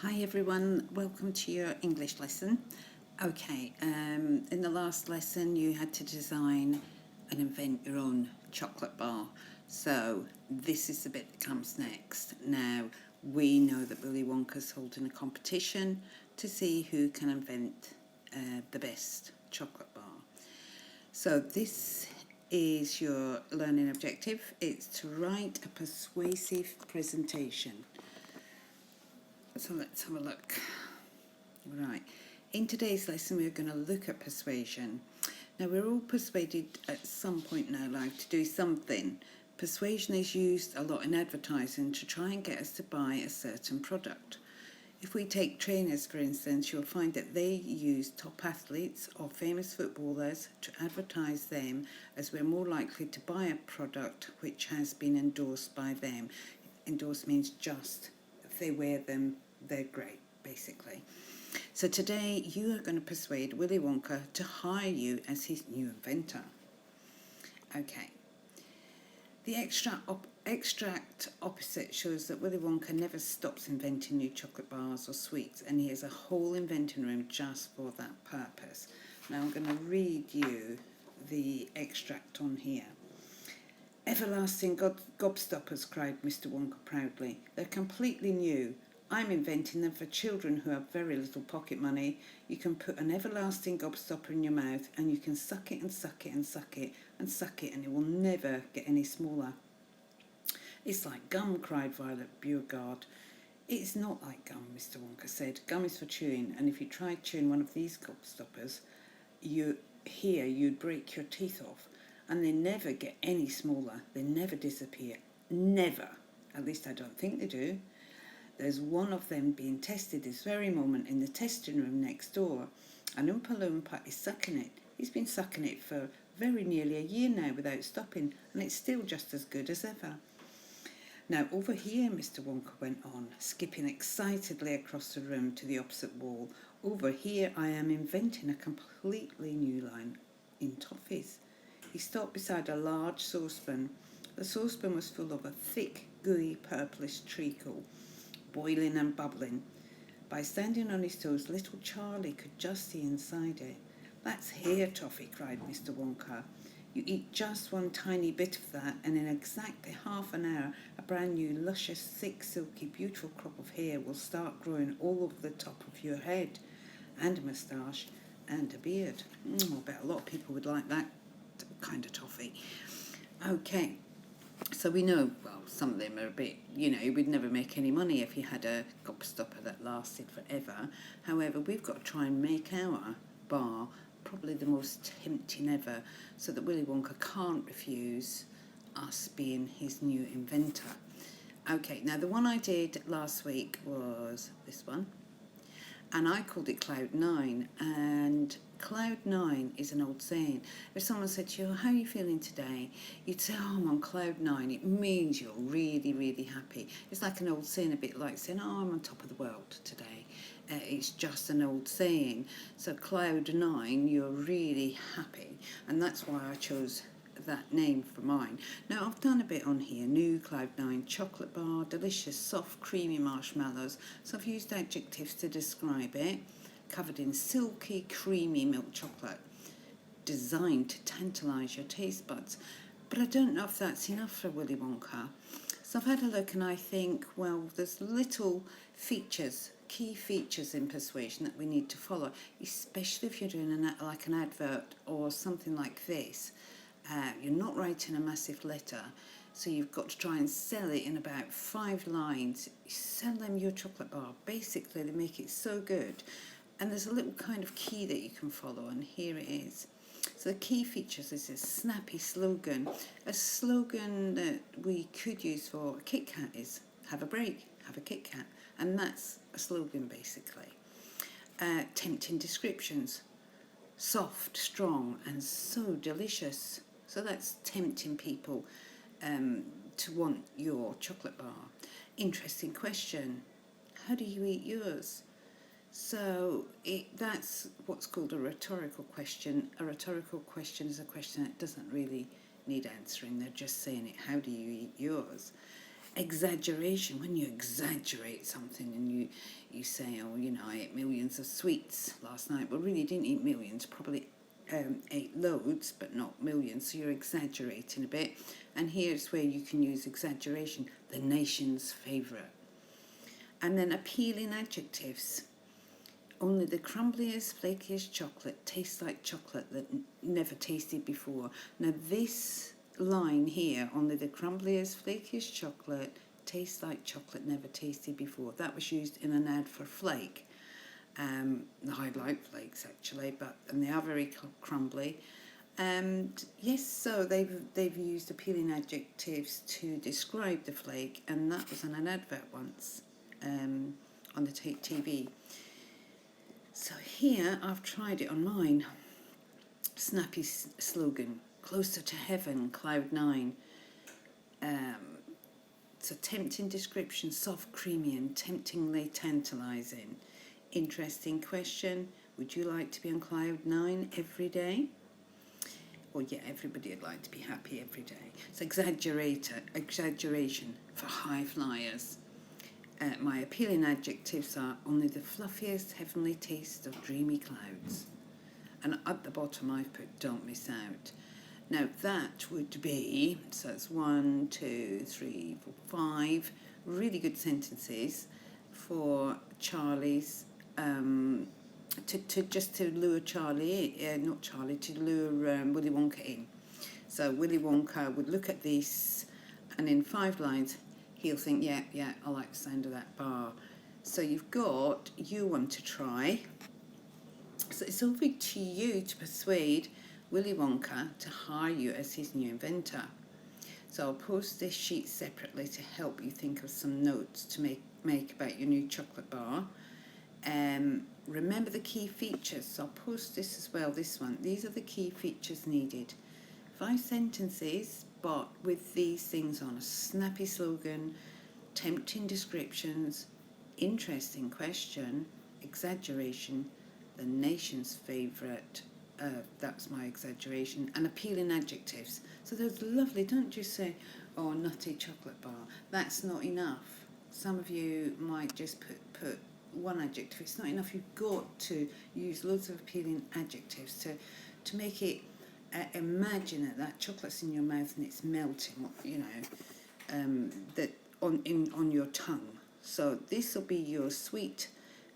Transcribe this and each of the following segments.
Hi everyone, welcome to your English lesson. Okay, in the last lesson you had to design and invent your own chocolate bar. So this is the bit that comes next. Now we know that Willy Wonka's holding a competition to see who can invent the best chocolate bar. So this is your learning objective. It's to write a persuasive presentation. So let's have a look. Right. In today's lesson, we're going to look at persuasion. Now, we're all persuaded at some point in our life to do something. Persuasion is used a lot in advertising to try and get us to buy a certain product. If we take trainers, for instance, you'll find that they use top athletes or famous footballers to advertise them, as we're more likely to buy a product which has been endorsed by them. Endorsed means just, if they wear them, they're great, basically. So today you are going to persuade Willy Wonka to hire you as his new inventor. Okay. The extract opposite shows that Willy Wonka never stops inventing new chocolate bars or sweets, and he has a whole inventing room just for that purpose. Now I'm going to read you the extract on here. Everlasting gobstoppers, cried Mr. Wonka proudly. They're completely new. I'm inventing them for children who have very little pocket money. You can put an everlasting gobstopper in your mouth and you can suck it and suck it and suck it and suck it, and it will never get any smaller. It's like gum, cried Violet Beauregarde. It's not like gum, Mr. Wonka said. Gum is for chewing, and if you tried chewing one of these gobstoppers, you'd break your teeth off. And they never get any smaller. They never disappear. Never. At least I don't think they do. There's one of them being tested this very moment in the testing room next door. And Oompa Loompa is sucking it. He's been sucking it for very nearly a year now without stopping, and it's still just as good as ever. Now over here, Mr. Wonka went on, skipping excitedly across the room to the opposite wall. Over here I am inventing a completely new line in toffees. He stopped beside a large saucepan. The saucepan was full of a thick, gooey, purplish treacle, boiling and bubbling. By standing on his toes, little Charlie could just see inside it. That's hair toffee, cried Mr. Wonka. You eat just one tiny bit of that, and in exactly half an hour, a brand new, luscious, thick, silky, beautiful crop of hair will start growing all over the top of your head, and a moustache, and a beard. I bet a lot of people would like that kind of toffee. Okay, so we know, well, some of them are a bit, you would never make any money if you had a gobstopper that lasted forever. However, we've got to try and make our bar probably the most tempting ever, so that Willy Wonka can't refuse us being his new inventor. Okay, now the one I did last week was this one, and I called it Cloud 9, and Cloud 9 is an old saying. If someone said to you, how are you feeling today? You'd say, I'm on Cloud 9. It means you're really, really happy. It's like an old saying, a bit like saying, I'm on top of the world today. It's just an old saying. So Cloud 9, you're really happy. And that's why I chose that name for mine. Now I've done a bit on here. New Cloud 9 chocolate bar, delicious, soft, creamy marshmallows. So I've used adjectives to describe it. Covered in silky, creamy milk chocolate, designed to tantalise your taste buds. But I don't know if that's enough for Willy Wonka. So I've had a look, and I think, well, there's little features, key features in persuasion that we need to follow, especially if you're doing an advert or something like this. You're not writing a massive letter, so you've got to try and sell it in about 5 lines. You sell them your chocolate bar. Basically, they make it so good. And there's a little kind of key that you can follow, and here it is. So the key features is a snappy slogan. A slogan that we could use for a Kit Kat is, have a break, have a Kit Kat. And that's a slogan, basically. Tempting descriptions. Soft, strong, and so delicious. So that's tempting people to want your chocolate bar. Interesting question. How do you eat yours? So that's what's called a rhetorical question. A rhetorical question is a question that doesn't really need answering. They're just saying it. How do you eat yours? Exaggeration, when you exaggerate something and you say, oh, you know, I ate millions of sweets last night. Well, really, you didn't eat millions, probably ate loads, but not millions, so you're exaggerating a bit. And here's where you can use exaggeration, the nation's favourite. And then appealing adjectives. Only the crumbliest, flakiest chocolate tastes like chocolate that never tasted before. Now this line here, only the crumbliest, flakiest chocolate tastes like chocolate never tasted before, that was used in an ad for Flake. I like flakes actually, and they are very crumbly. And yes, so they've used appealing adjectives to describe the flake, and that was on an advert once on the TV. So here I've tried it on mine. Snappy slogan, closer to heaven, cloud nine. It's a tempting description, soft, creamy and temptingly tantalising. Interesting question, would you like to be on cloud nine every day? Well, yeah, everybody would like to be happy every day. It's exaggeration for high flyers. My appealing adjectives are only the fluffiest heavenly taste of dreamy clouds. And at the bottom I've put don't miss out. Now that would be, so it's 1, 2, 3, 4, 5 really good sentences for Charlie's, to lure Charlie, to lure Willy Wonka in. So Willy Wonka would look at this and in 5 lines he'll think, yeah, I like the sound of that bar. So you've got, you want to try. So it's over to you to persuade Willy Wonka to hire you as his new inventor. So I'll post this sheet separately to help you think of some notes to make about your new chocolate bar. Remember the key features. So I'll post this as well, this one. These are the key features needed. 5 sentences, but with these things on: a snappy slogan, tempting descriptions, interesting question, exaggeration, the nation's favourite, that's my exaggeration, and appealing adjectives. So those lovely, don't just say, oh, nutty chocolate bar. That's not enough. Some of you might just put one adjective. It's not enough. You've got to use loads of appealing adjectives to make it, imagine that chocolate's in your mouth and it's melting, you know, that on your tongue. So this will be your sweet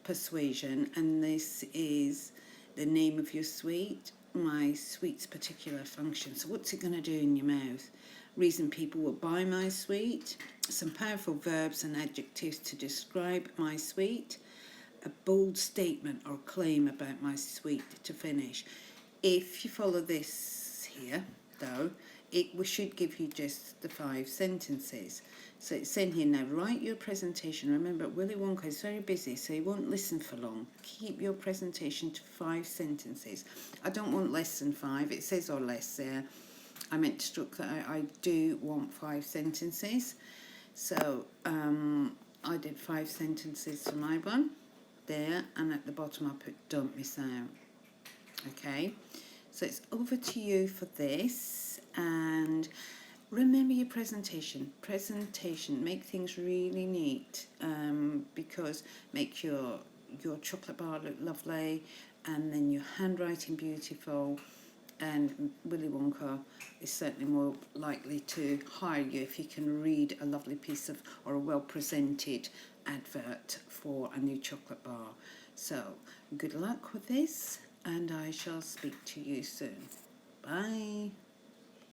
persuasion, and this is the name of your sweet, my sweet's particular function. So what's it going to do in your mouth? Reason people will buy my sweet, some powerful verbs and adjectives to describe my sweet, a bold statement or claim about my sweet to finish. If you follow this here, though, it should give you just the 5 sentences. So it's in here now. Write your presentation. Remember, Willy Wonka is very busy, so he won't listen for long. Keep your presentation to 5 sentences. I don't want less than 5. It says or less there. I meant to stroke that out. I do want 5 sentences. So I did 5 sentences for my one there, and at the bottom I put don't miss out. Okay, so it's over to you for this, and remember your presentation. Make things really neat, because make your chocolate bar look lovely, and then your handwriting beautiful, and Willy Wonka is certainly more likely to hire you if you can read a lovely piece of, or a well presented advert for a new chocolate bar. So good luck with this, and I shall speak to you soon. Bye.